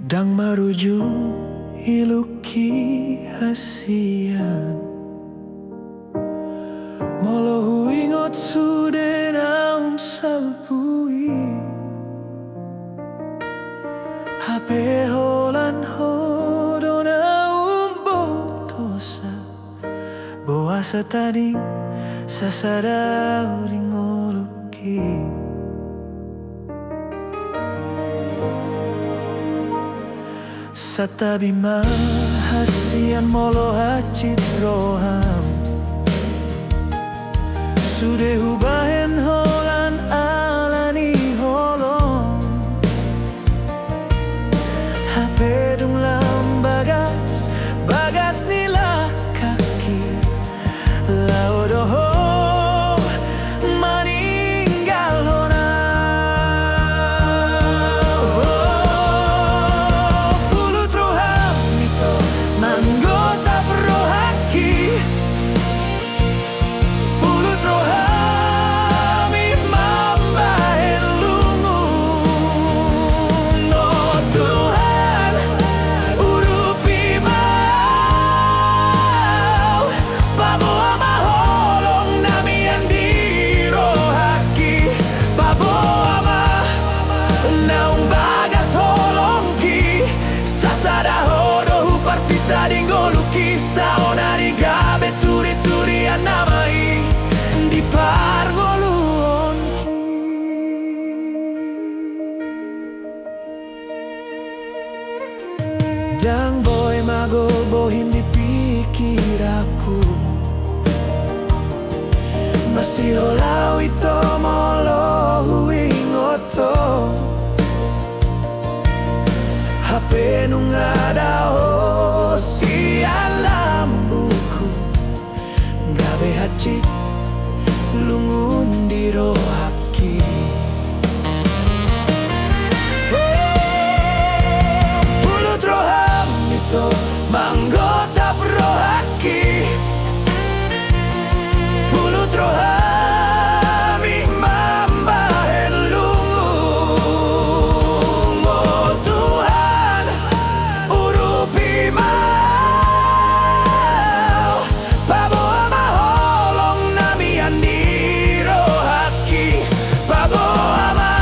Dang maruju iluki hasian Molo huingot sude naum salpui Hape holan hodo naum botosa Boasa tadi sasada ringoluki Satabi mahasian molo hacit roham Sude hubahen holan alani holong Hape dung lam bagas nila kaki Laudoho maninggal hona Pulut roham itu manggota perrohaki Pulut roham imam bahen lungun Oh Tuhan urupi mau Pabo ama holong nami yang dirohaki Pabo ama naung bagas holongki Sasada hodo huparsita dingoluki Saonari gabe turi-turi anamai Di pargoluonki Dang boy mago bohim dipikir aku Masih holau ito molo huingoto Hape nung ada si alam buku Gabe hacit lungun di rohaki Pulut roham itu manggota perrohaki Pulut roham imam bahen lungung Oh Tuhan urupi mau Pabo ama holong nami yang dirohaki Pabo ama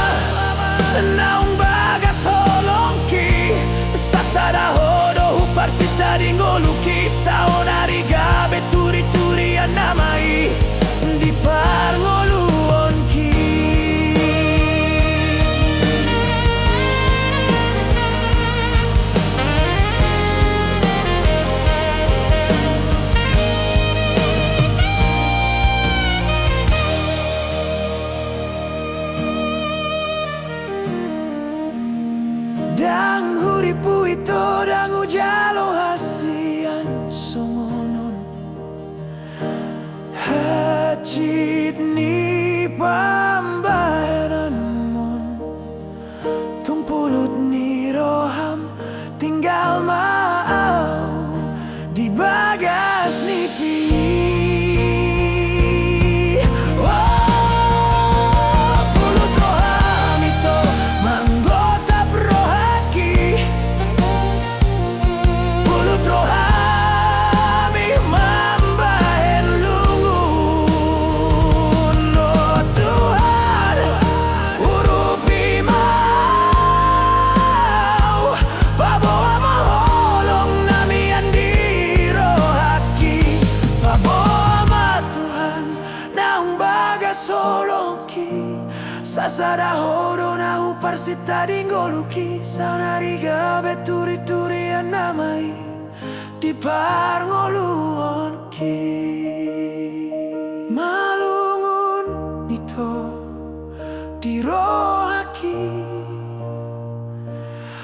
naung bagas holongki Sasada hodo huparsita dingoluki Saonari gabe turi-turi anamai Di pargoluonki Dang huripu ito dang ujalo hasian songonon Hacit ni pambayaran mon Tung pulut ni roham tinggal mau Di bagas ni pi Oh, pulut roham itu manggota perrohaki Pulut roham imam bahen lungun Oh Tuhan urupi mau Pabo ama holong nami yang dirohaki Pabo ama Tuhan naung bagas holongki Sasada hodo nahu parsita dingoluki Saonari gabe turi-turi anamai Di pargoluonki Malungun nito dirohaki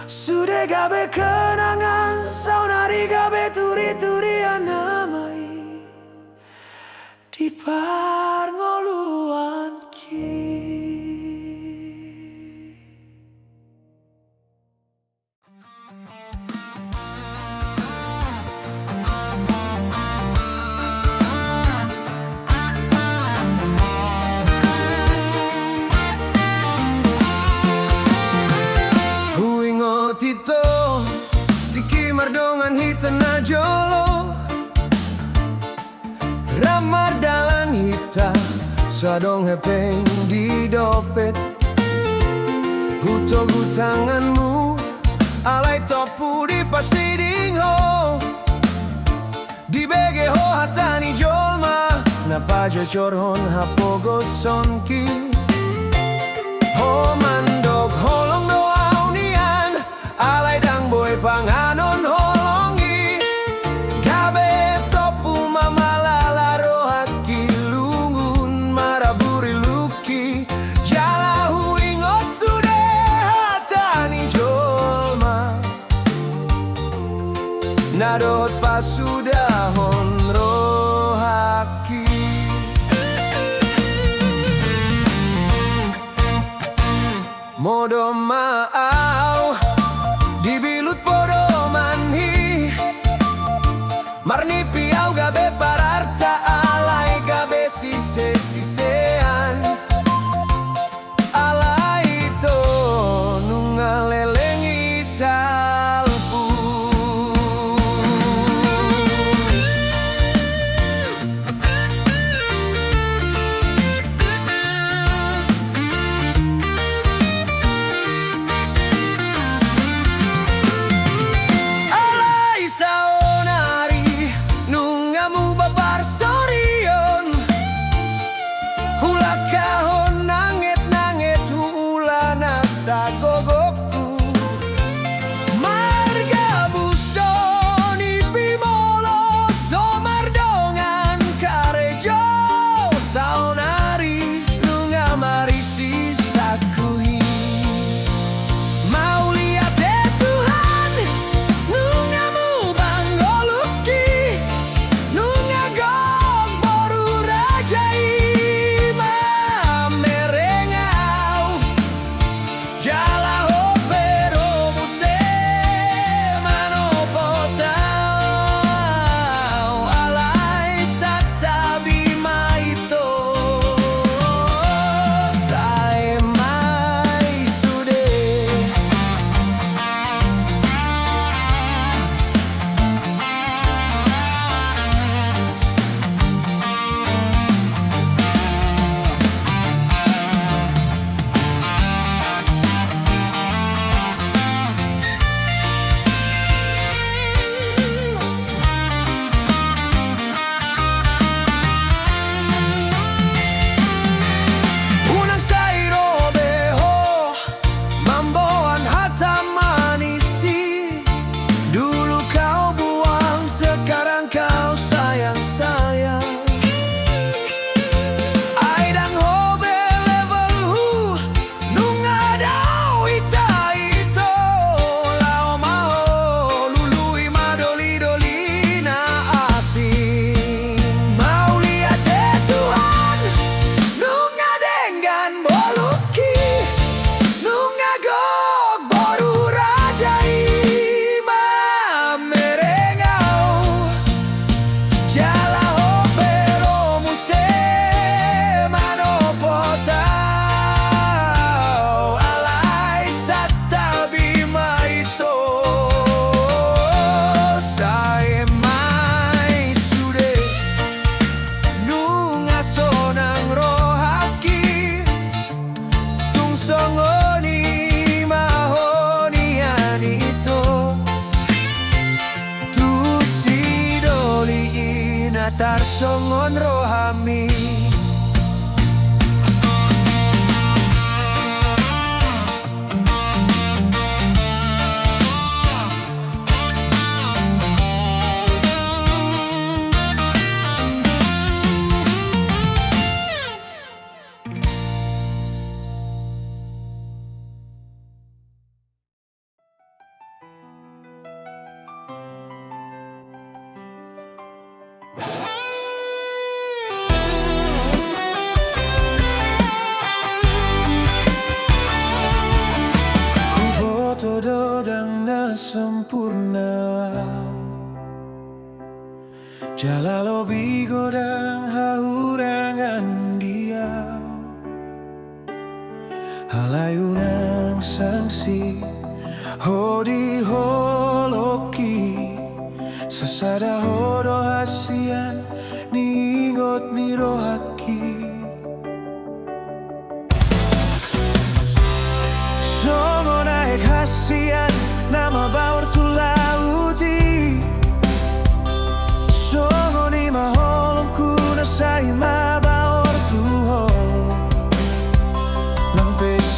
Sude gabe kenangan Saonari gabe turi-turi anamai Di pargoluonki Huingot ito Sadong hepeng di dompet, hutogu tanganmu, alay topu di pasiding ho, di bege ho hatani jolma, napa jocor hon hapogo sonki, ho mandok holong doa unian, alay dang boy panganon holongi, gabe topu mamalala rohaki lungun maraburi luki, jalahu ingot sude hatani jolma, nadot pasudahon rohaki. Modo maau dibilut podo manhi, marni piau gabe pararta alay gabe sise-sisean, alay to nungalelengi salpu. Sagogokku marga busdoni pimolo somardongan karejo saonari nunga marisi sakuhi, mau lihat Tuhan nungamu banggoluki, nunga gog boru rajai merengau jala ho pero muse manopotau, alay satabi maito sae mai sude. Unang sairo beho mamboan hata manisi, dulu kau buang sekarang kau sayang-sayang, aidang hobe level hu nunga dau ita ito lao mau lului madoli-doli na asing, mau lihat Tuhan nunga dengan boluki, nunga gog boru rajai merengau, jala ho pero muse manopotau, alay satabi maito sae mai sude, nunga sonang rohaki, tung songoni mahonian ito, tu sidoli inatar songon rohami. Dodang na sempurna, jala lobi godang haurangan dia, halayunang sangsi hodi holoki, sesada hodo hasian ningot mirohaki,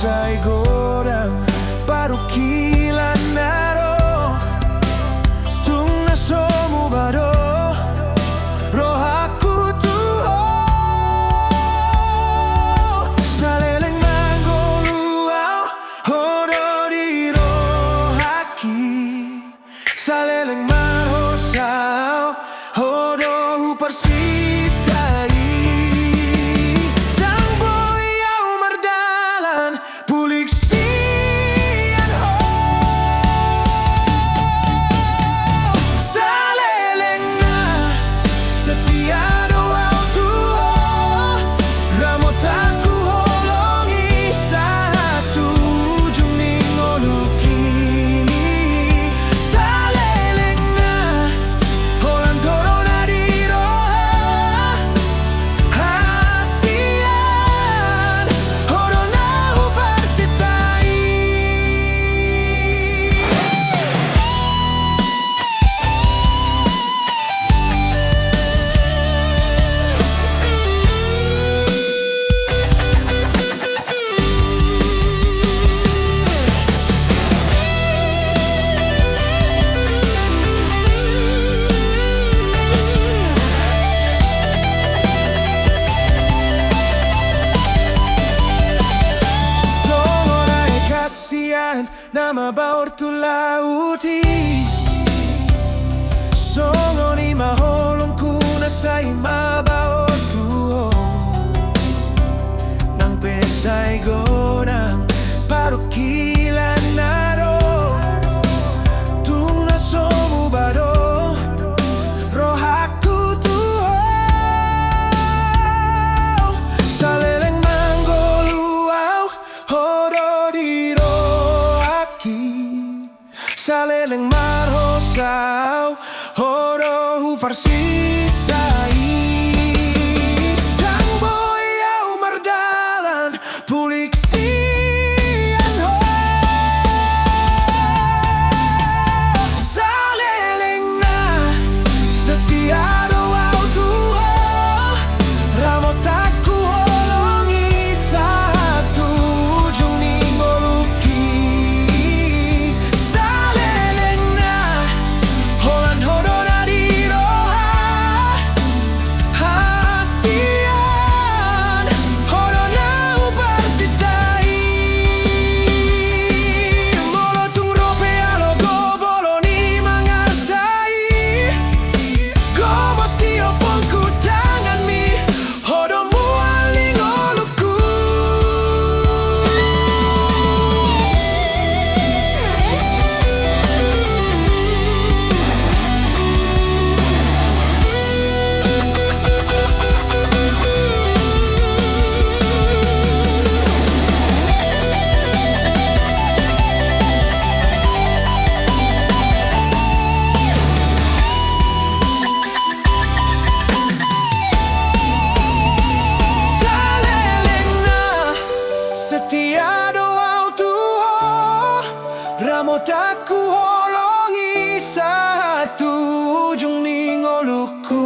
pesa'y gorang parukilan naro tung nasomu baro rohaku tuho saleleng manggoluau hodori rohaki saleleng marhosau hodohu persitai dang boyau merdalan pulik sian ho salelengna setia doau tuho ramotaku holongi satu jumning oluki salelengna holan dorona di roha hasian horona uparsitai Songorai kasihan nama baur tu lauti Songoni maholong kuna say mabaor tuho nang pesa'y gonang parukilan naro tung nasomu baro rohaku tuho saleleng manggoluau hodori rohaki saleleng marhosau horohu parsitai dang boyau merdalan pulik sian ho salelengna setia doau tuho ramotaku holongi satu jumning oluki salelengna holan hodona di roha hasian horona uparsitai molotung rope alogo boloni mangasai gomos tio pongku tangan mi hodomu aling oluku salelengna setia doau tuho ramotaku holongi satu jumning oluku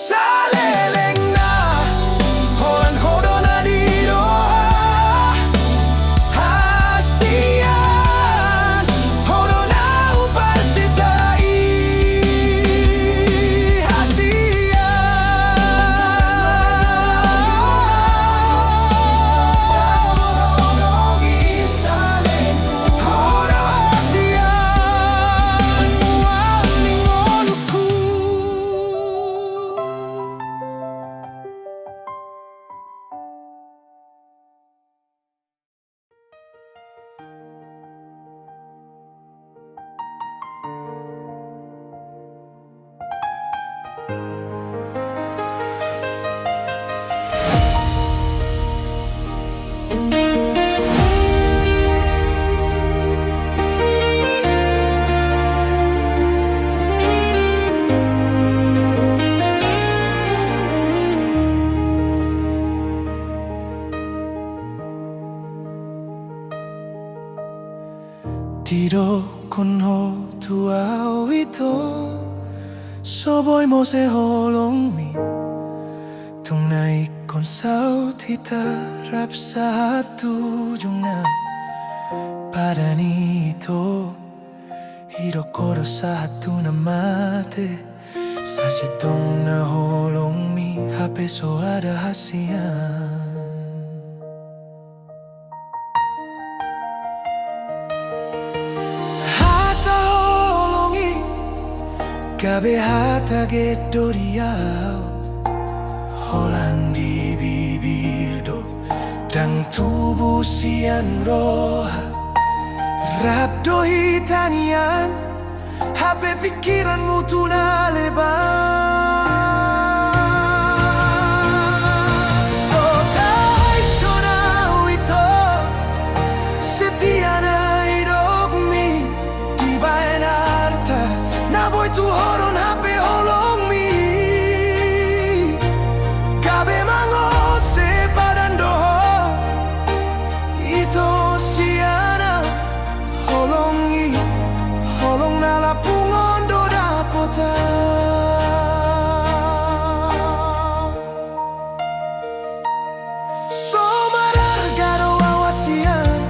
salelengna holan hodona di roha hasian horona uparsitai Tiro konho tuau ito Soboy mo se holong mi Tung nai konsau terap satu jungna pada nito hiro koro satu namate sasitong na holong mi HP so ada hasian hata holongi gabe hata gedoriau holang di bibir do dan tubuh sian roha rap do hitanian HP pikiranmu tuna lebar so tai shona wito setiana hidupmi di bainarta na boy tu horon HP holong mi gabe mango sepadan doho ito siana holongi holong nala pungon do dapota so marargaro awasian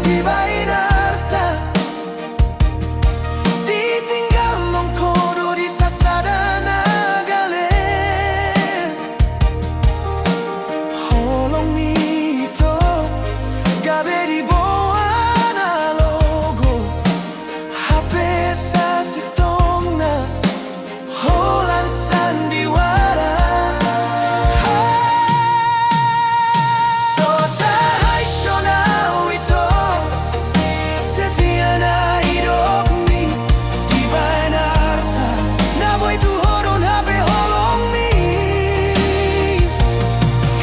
di bainarta ditinggal longkodo di sasada nagale holong ito gabe di bawah analogo HP sasitong na holan sandiwara so tai shona wito setiana hidupmi di bainarta na boy tu horon HP holong mi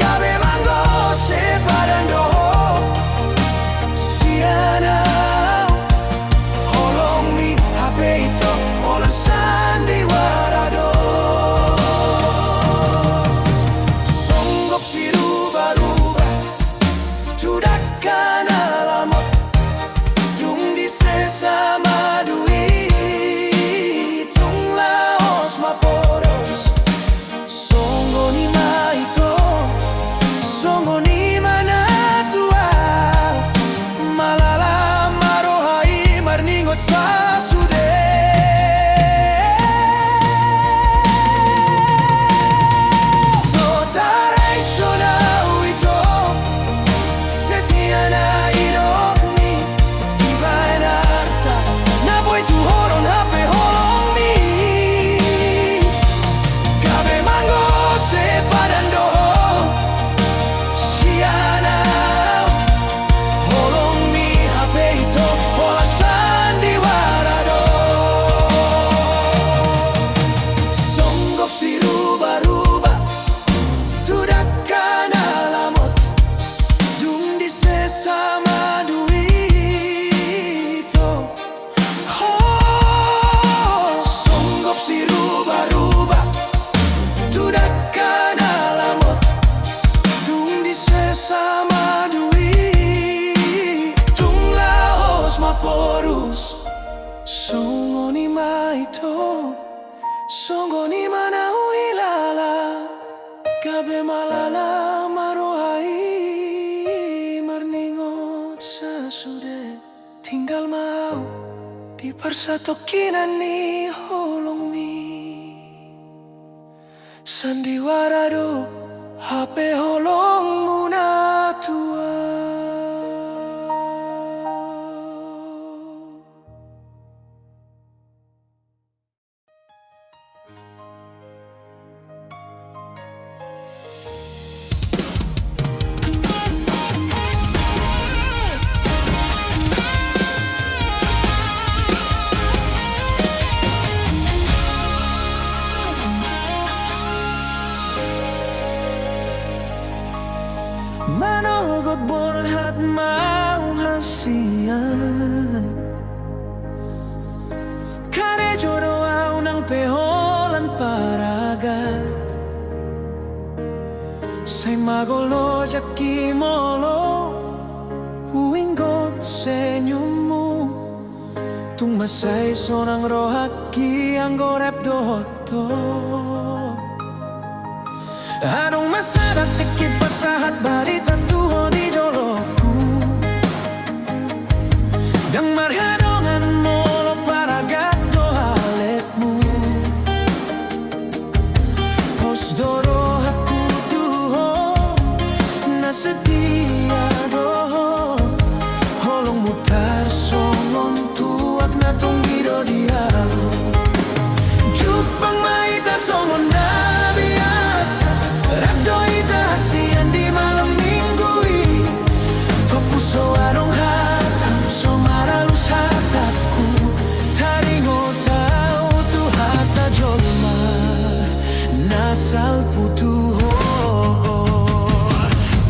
gabe mango sepadan doho siana holong mi HP ito holan sandiwara do songgop si rubah-rubah tudakkan alamot dung di sesama duit tung laos maporos songo ni maito songo ni manatua malala marohai marningot sa sude so tarai shona wito setiana hidupmi di bainarta na boy tu horon HP holong mi gabe mango sepadan doho siana holong mi HP ito holang sandiwara do songgop si rubah-rubah tudakkan alamot dung di sesama duit songgop si rubah-rubah tudakkan alamot dung di sesama duit tung laos maporus songo ni maito songo ni manau hilala gabe malala marohai marningot sasude tinggal mau di persatokinan ni holong mi sandiwara do HP holong muna tua manogot borhat mau hasian kare jodoh au nang peholan paragat say magolo jaki molo huinggot senyummu tung masay sonang rohaki ang gorep doto Adong masadat tikit pasahat barita tuho di joloku Dang marhadongan molo para gato haletmu Pos doro aku tuho na setia doho Holong mutar songon tuak na tonggido diam Jupang maita songon na biasa Ragdo ita hasian di malam minggui Topuso arong hatam so maralus hataku Taringo tau tu hata jolma Nasal putuho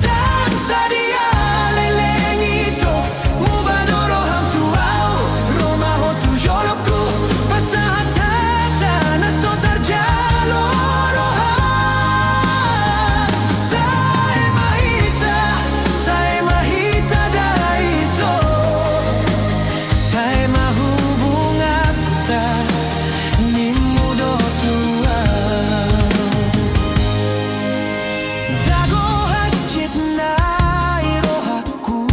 Dan sadia leleng ito Mubadoro ham tuau Romaho tu joloku Pasahat hata nasotar jaloro Saya mahita daraito Saya mahubungata Nimudo tuau Dago hajit na irohaku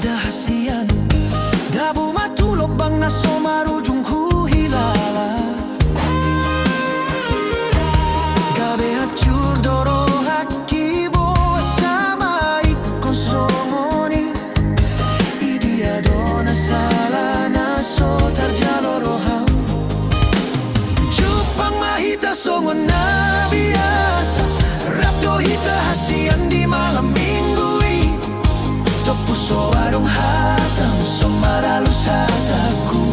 Dahasian Dabu matulog bang naso marujung huhilala Gabe hacur doro hakibo sama ikosomoni Idia dona sala naso tarjaloroham Jupang mahita songon na biasa Rapdo hita hasian di malam minggui Topuso arong hatam so maralus hataku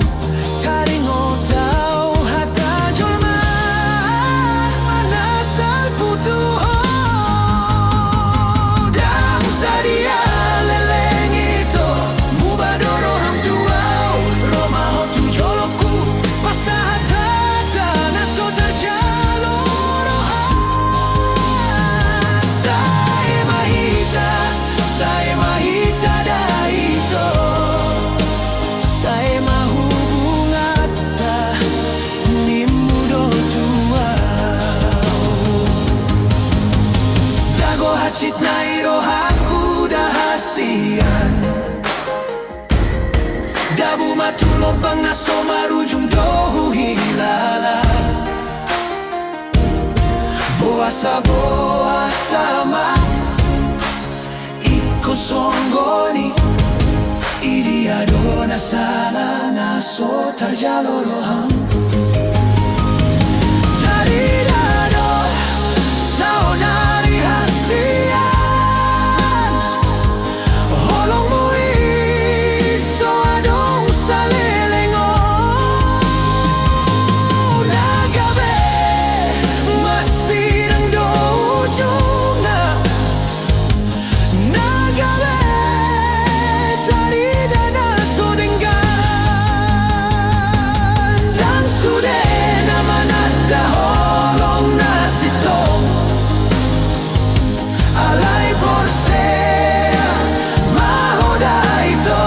Taringo tau hata jolma Manasal putuho Dang sadia leleng ito Mubadoro ham tuau Romaho tu joloku Pasahat hata naso tarjaloro Saya mahita daito Saya mahubungata Nimudo tuau Dago hacit na irohaku dahasian Dabu matulog bang naso marujung dohu hilala Boasa ma Ikosongoni Idia dona sala naso tarjaloroham Taridado saonari hasian Holong mui so adong salelengo Nagabe masirang do ujungna Nagabe tarida naso denggan Dan sude naman at holong nasitong Alay porsea mahoda ito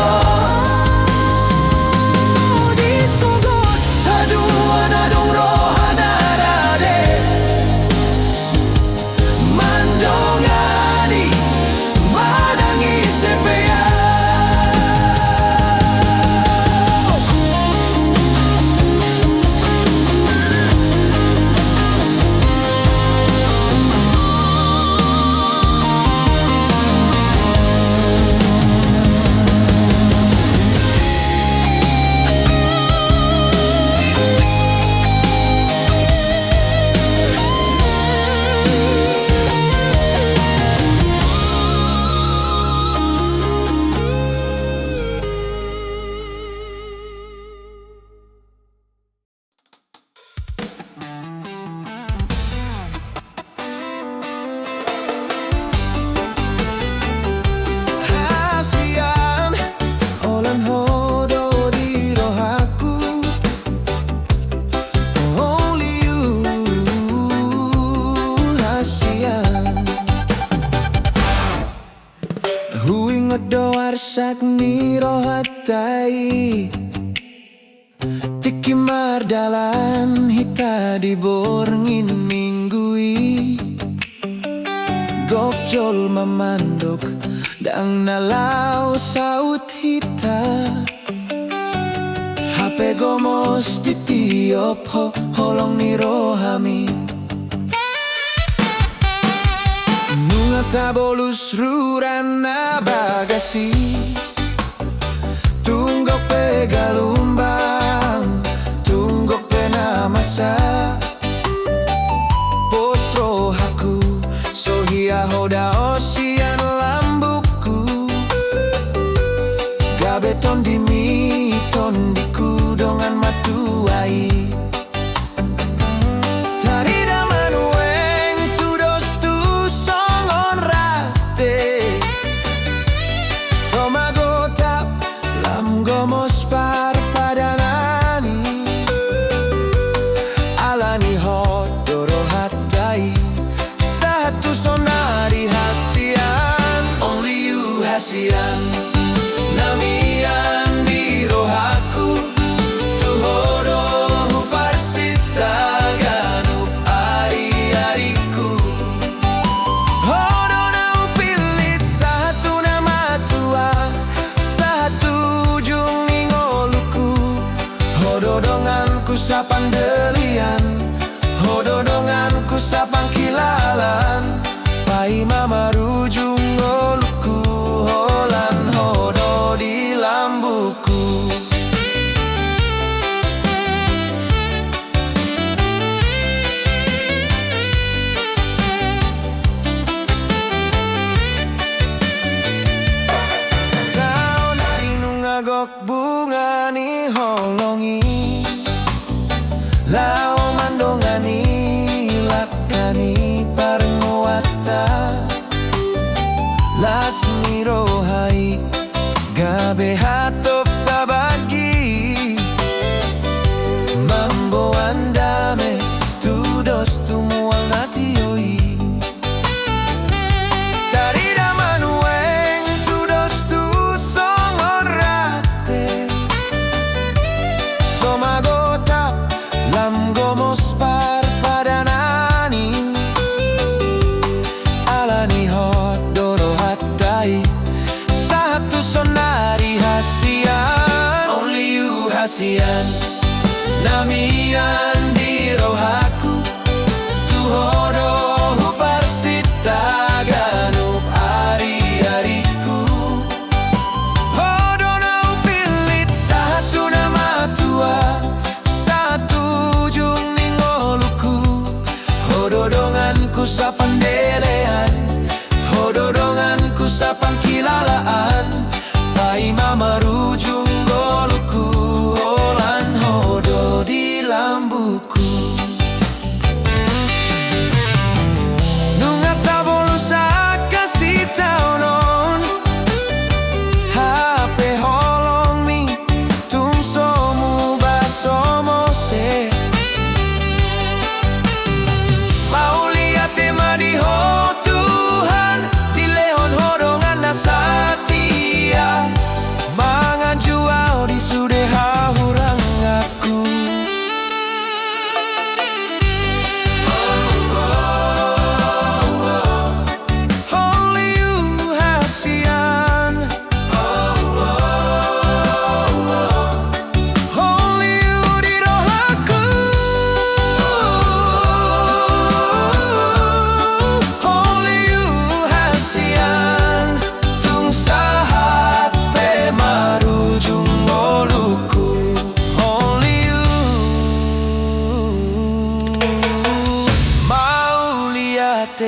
Di sugot taduan adong rohanarade Mandongani manangi sepea Hasian Olan hodo di rohaku Only you Hasian Huing odo arsak ni rohatai Tiki mardalan hita di borngin minggui Gokjol mamandok dang nalau saut hita HP gomos titiop ho holong ni rohami Nunga tabolus rurana bagasi Tunggok pegalumbang Tunggok penamasa Posro haku Sohia hoda osian lambuku Gabeton di miton di kudongan matuai Tarida manueng tudos tu songon rate Somagotap lam gomos par padanani Alani hot doro hatai Satu sonari hasian Only you hasian Namian di rohaku Tuhodo huparsita ganup ari-ariku Hodo na upilit satu nama tua Satu ujung ningoluku Hodo donganku sapan delian Hodo donganku sapang kilalan Pai mama rujung ngoluku Holan hodo di lambuku Sauna inungagok bunga ni holongi Lao mandongani lakani parengwata Las mirohai gabe hatop tabagi Mambo andame tudos tumual natioi Tarida manueng tudos tu songon rate Somagotap lam gomos par padanani Alani hot doro hatai Satu sonari hasian Only you hasian Namian di rohaku Tuhodo huparsita ganup ari-ariku Hodo na upilit satu nama tua Satu ujung ningoluku Hodo donganku sapan delean Hodo donganku sapang kilalaan Pai mama rujung goluku Holan hodo di lambuku Nunga tabolus akasih taunon HP holong mi tung somu basomo se Mau lihat tema di ho Tuhan Di lehon hodongan nasatia Mangan jual di sudeha hurang aku Only you hasian Only you di rohaku Only you hasian Tung sahat pe marujung ngoluku Only you Mau lihat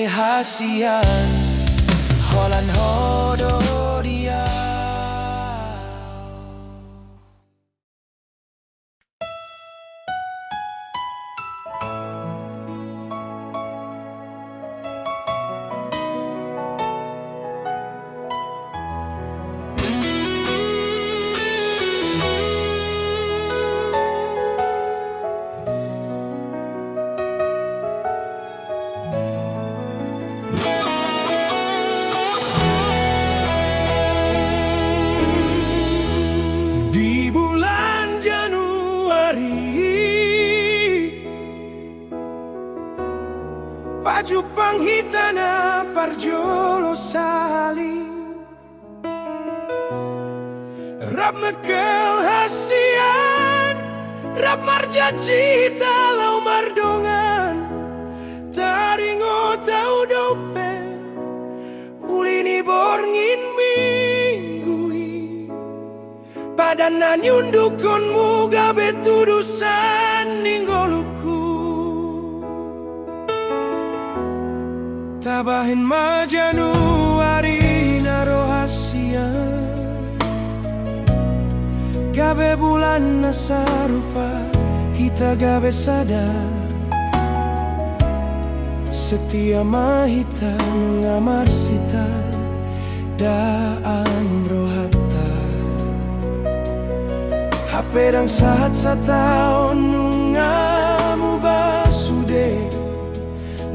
hasian Holan hodo dia baju panghitana parjolo sali rap mekel hasian rap marja cita lau mardongan taringo tau dope ulini borngin minggui padanan yundukon muga betudusan ninggoluku tabahin ma Januari na rohasian gabe bulan na sarupa hita gabe sadar setia mahita mengamar sita daan rohata HP dang sahat satahun nungamu basude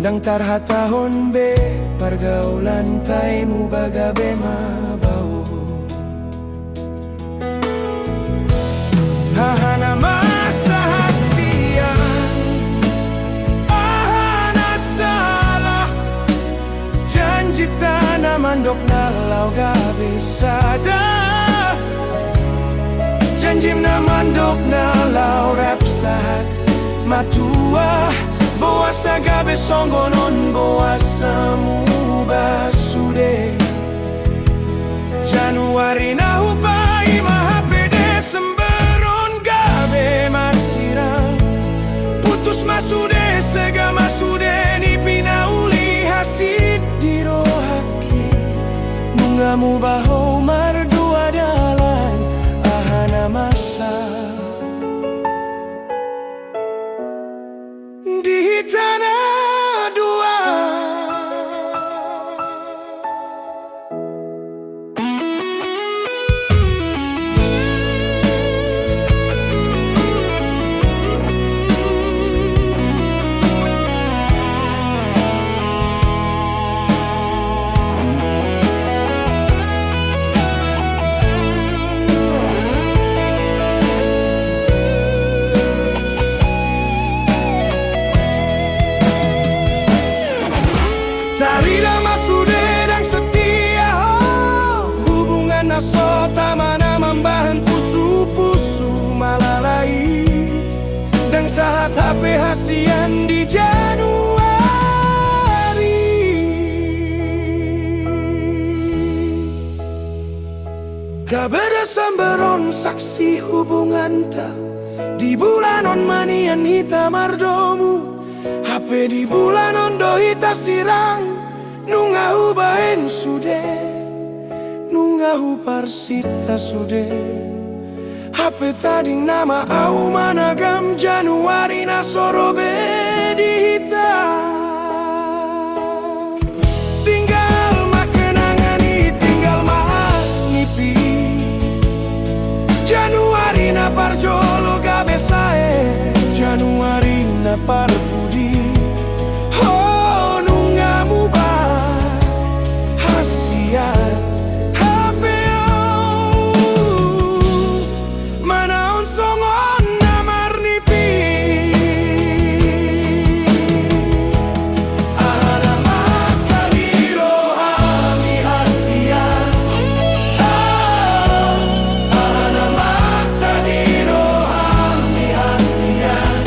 dang tarha tahun be pergaulan taimu bagabe mabau hahana masa hasian ahana salah janji tanah mandok nalau gabe sadar janji na mandok nalau rap sahat matua boasa gabe songgonon boasa mu basude Januari na hupai mahape Desemberon gabe marsirang putus masude sega masude ni pinauli hasid di rohaki mungamu baho mardua dalan ahana masa di tanah dua Tarila masude dan setia hubungan naso tamana membahan pusu-pusu malalai dan saat HP hasian di Januari gabe Desemberon saksi hubungan ta di bulanon manian hita mardomu HP di bulan ondo hita sirang nungahu bahen sude nungahu parsita sude HP tadi nama au managam Januari nasorobe di hita tinggal makenangani tinggal ngipi Januari na parjolo gabe sae Januari na parbudi oh nungamu ba hasian HPO manaon songon namar nipi ahana masa diro ami hasian ahana masa diro ami hasian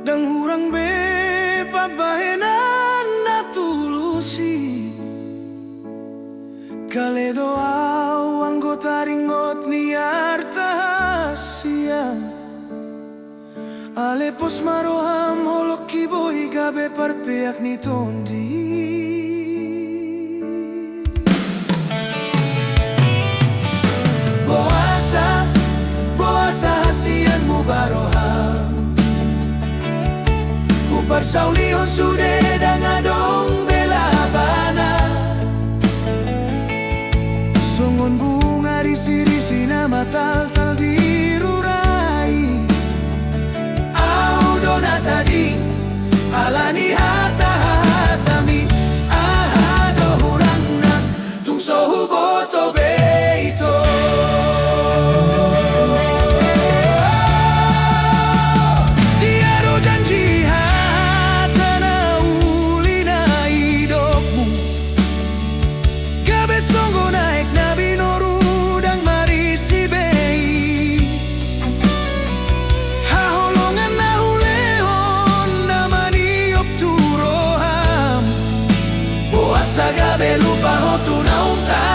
Dang hurang be babahenan natulusi Kaledo au anggota ringot ni artahasia Alepos maroham holok kiboy gabe parpeak ni tondi Boasa hasian mu baroham Upar saulihon sude dangadong belabana Songon bunga risi-risi nama tal-tal dirurai Au dona tadi alani hata-hatami Ahado hurangna tung sohu boto beito Sagabe lupa hotu na untarani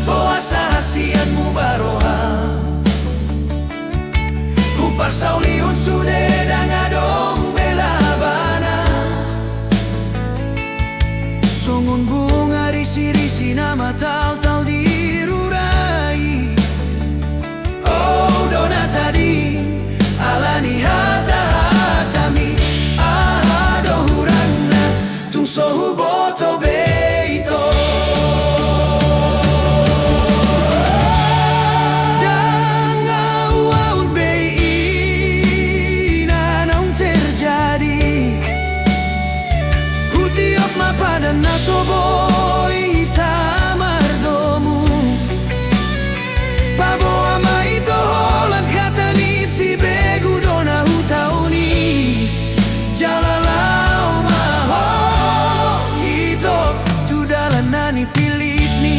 Boasa hasian mu baroham Upar saulihon sude dangadong belabana Songon bunga risi-risi nama tal-tal dirurai Oh dona tadi alani hata-hatami ahado hurangna tung sohu boto beito Dangau bei nanang terjadi Hutiop mapadan nasoboy tamardomu Babo ama ito holan kata ni si begu dona hutauni Jalalau maho ito tudalan nani pilit ni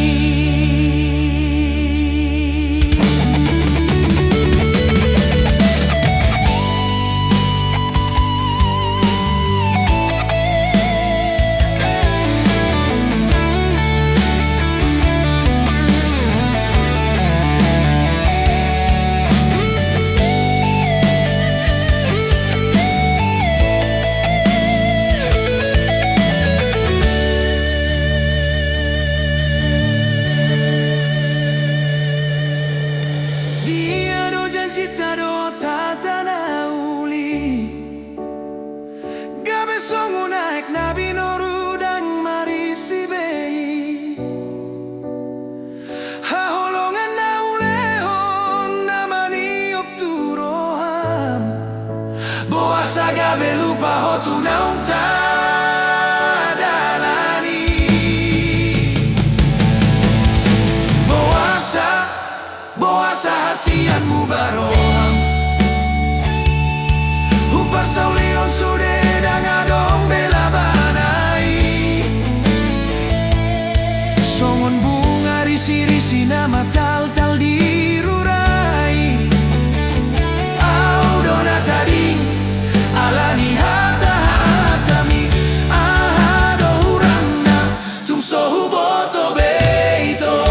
Cita do tatana uli Gabe songu naik nabi noru dan marisi bei Haholongan na ulehon namani opturoham Boasa gabe lupa hotu na untadalani Boasa hasian mu baroham Upar saulihon sude dangadong belabanai Songon bunga risi-risi nama tal-tal dirurai Au dona tadi alani hata-hatami ahado hurangna tung sohu boto beito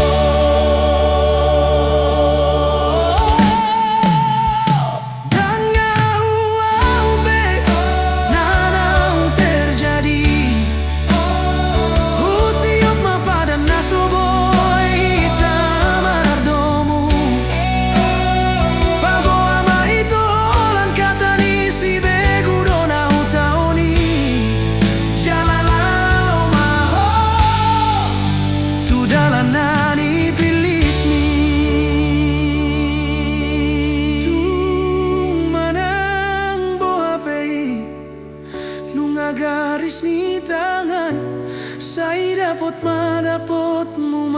Garis ni tangan Saya dapat madapot mu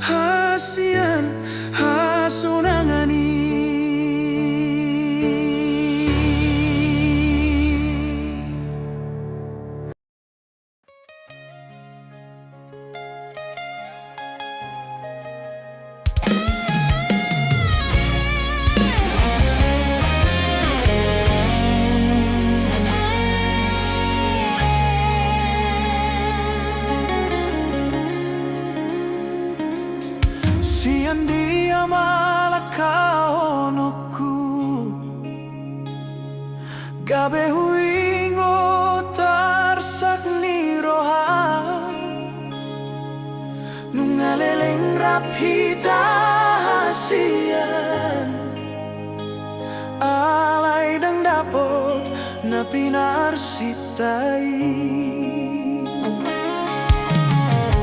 hasian hasunangani gabe huingo tarsak ni roha nungaleleng rap hita hasian alay dang dapot na pinarsitay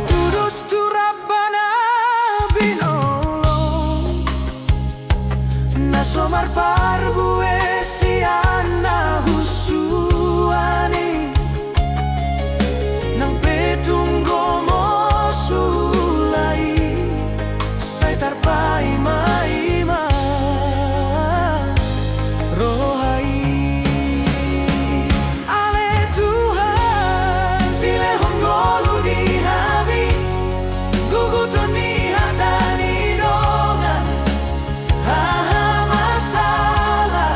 tudus turap na binolong nasomar parbue sian na husuani nang petunggo mo sulay say tarpay maima rohai ale Tuhan silehon golu di hami guguton ni hatani dongan aha masalah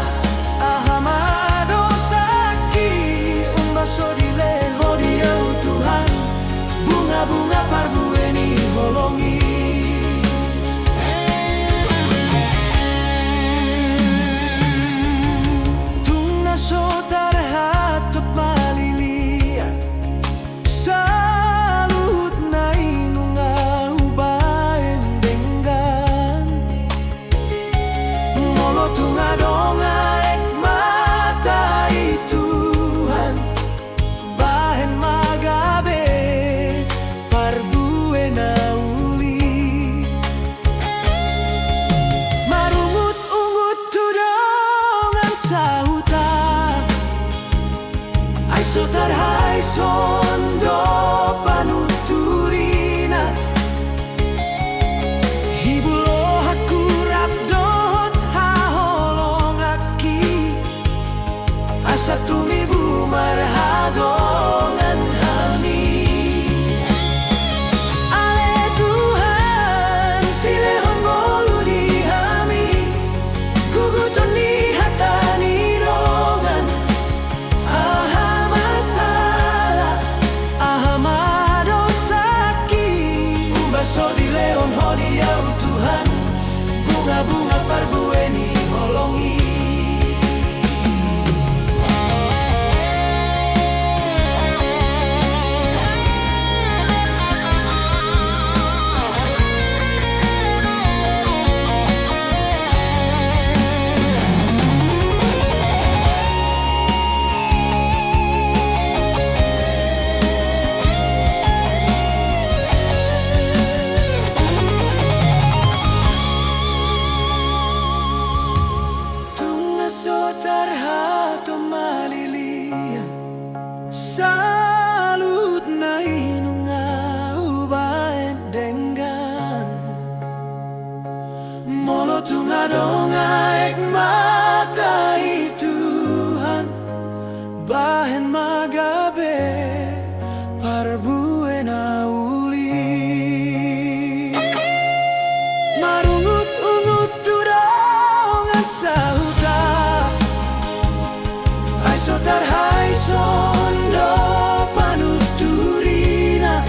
aha madosaki umbaso dileho diau Tuhan bunga-bunga parbueni holongi Sotarhai sondo panuturina hibulo hakurap dot haholongaki asa tumibu marhadongan hami ale Tuhan silehon golu di hami guguton ni hatani dongan so di leon hodiau Tuhan bunga-bunga parbueni holongi Sotarhato malilia salut na inunga ubaen dengan molo tunga donga ek matai Tuhan bahen magabe parbuena uli marungut-ungut tudongan sahuta sotarhai sondo panuturina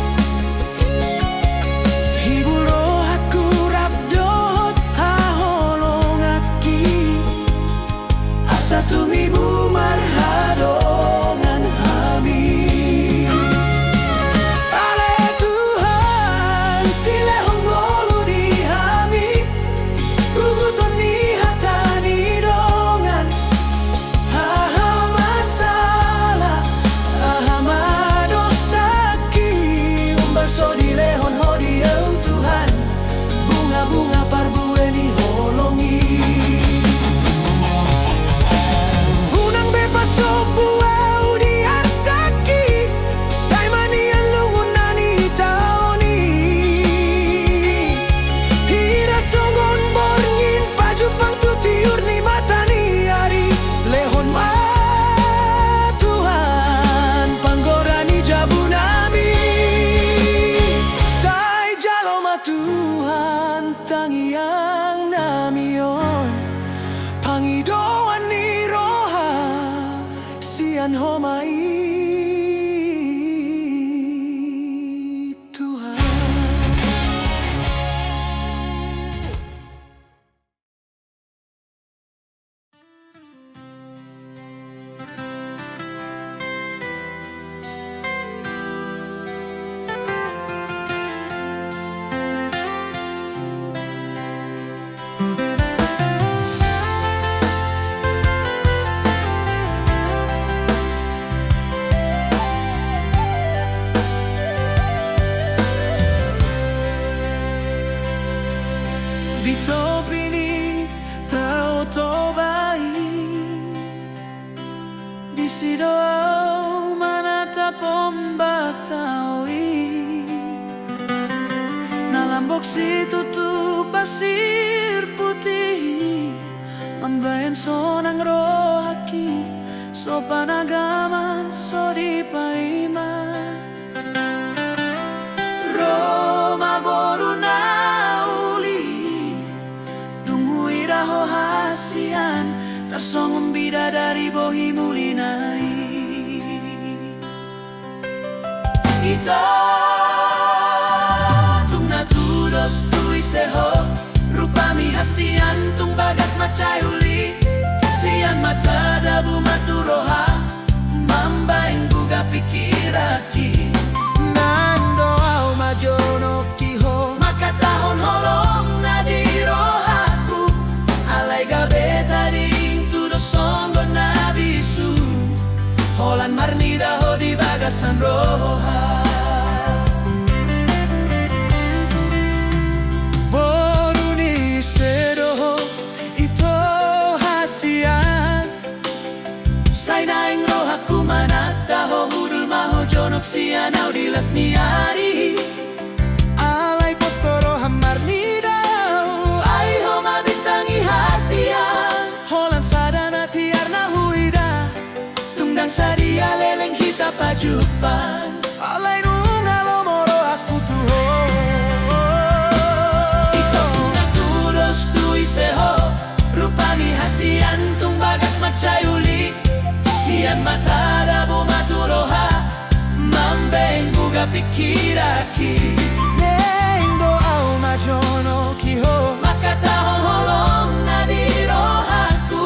hibulo hakurap dot haholongaki asa tumibu marhadongan hami ale Tuhan silehon golu di hami guguton ni hatani dongan so di lehon hodiau Tuhan bunga-bunga parbueni holongi unang bebas so buau di arsaki say manian lungun nani taoni hira songon borngin pajupang tutiur ni matani ari lehon ma Tuhan panggorani jabunami Tuhan tangiang namion pangidoan ni roha sian homai Tuhan isi doa manata pombak taui nalambok si tutup pasir putih mambayan sonang rohaki so panagaman so di paima Roma boru na uli dungui raho hasian tarsongong bidadari bohi mulinai ita tung natudos tui seho rupami hasian tung bagat macayuli sian mata dabu maturoha mambaing buga pikiraki nando au majono kiho makatahon holong na di rohaku alay gabe tadi tudo songgo na bisu holan marnida ho di bagasan roha boruni sedoho ito hasian sainaing rohaku manata ho hudul maho jonok sian au dilas niari alay postoro hamar nidau ay ho mabintangi hasian holan sadana tiarna huida tunggang sadia leleng hita pajupan alay nungalo moro aku tuho ito natudos tui seho rupami hasian tung bagat macayuli sian mata dabu maturoha mambeng buga pikiraki neng doa majono kiho makatahong holong na di rohaku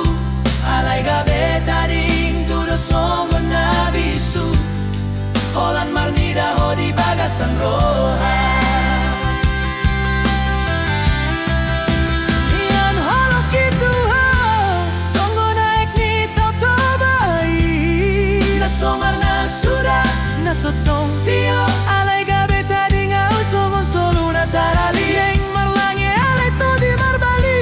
alay gabe tading tudo songgo na bisu holan marnida ho di bagasan roha totong tio alay gabe tadi ngau songo solo na tarali eng marlange alay to di marbali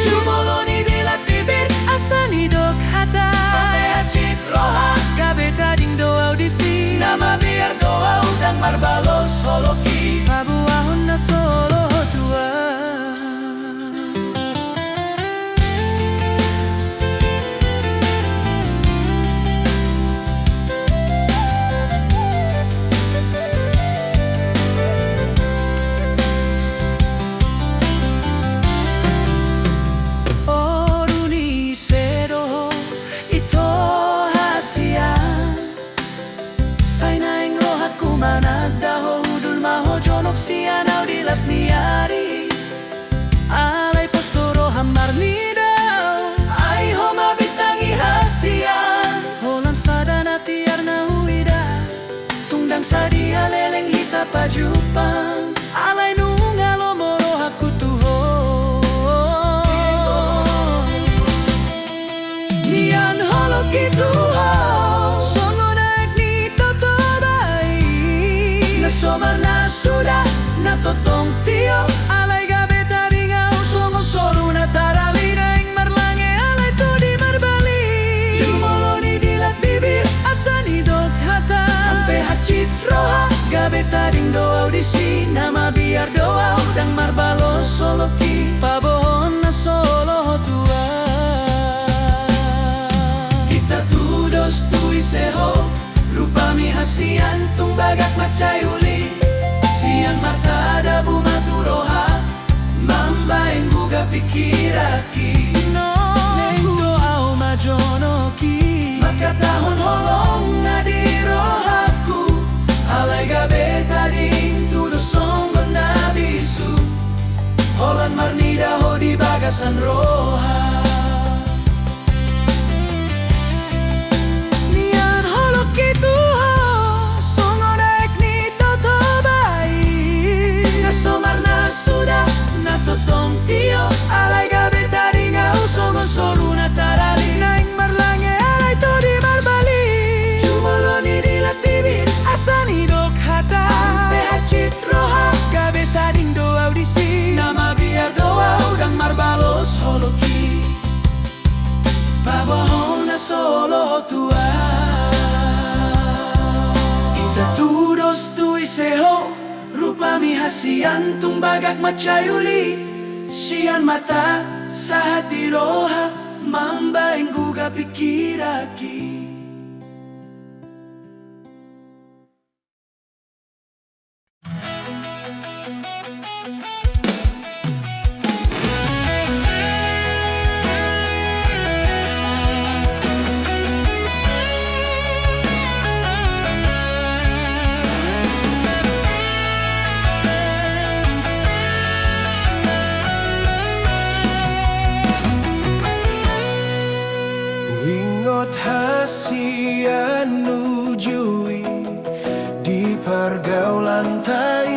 jumoloni dilat bibir asani dok hata papea cip roha gabe tadi doa audisi nama biar doa udang marbalos holoki pabuahon na solo tua manadaho hudul maho jonok sian au dilas niari alay postoro hamar nidau ay ho mabitangi hasian holan sadana tiarna huida tungdang sadia leleng hita pajupang alay nungalo moro aku tuho nian holo kituho somar na sudah na totong tio alay gabe tadi ngau songo solo na tarali naing marlange alay to di marbali jumoloni dilat bibir asani dok hata ampe hacit roha gabe tading doa audisi nama biar doa udang marbalos soloki pabohon na solo tua kita tudos tui seho rupami hasian tung bagat macayuli sian mata dabu maturoha mambaing buga pikiraki neng doa majono ki makatahon holong na di rohaku alay gabe tading tudo songgo na bisu holan marnida ho di bagasan roha sudah na totong tio alay gabe tadi ngau songo solo na tarali naing marlange alay to di marbali jumoloni dilat bibir asani dok hata ampe hacit roha gabe tading doa audisi nama biar doa udang marbalos holoki pabohon na solo tua sian tumbagak macayuli, sian mata sa hati roha, mambaing guga pikiraki. Wingot hasian nujui di pergaulan tayo.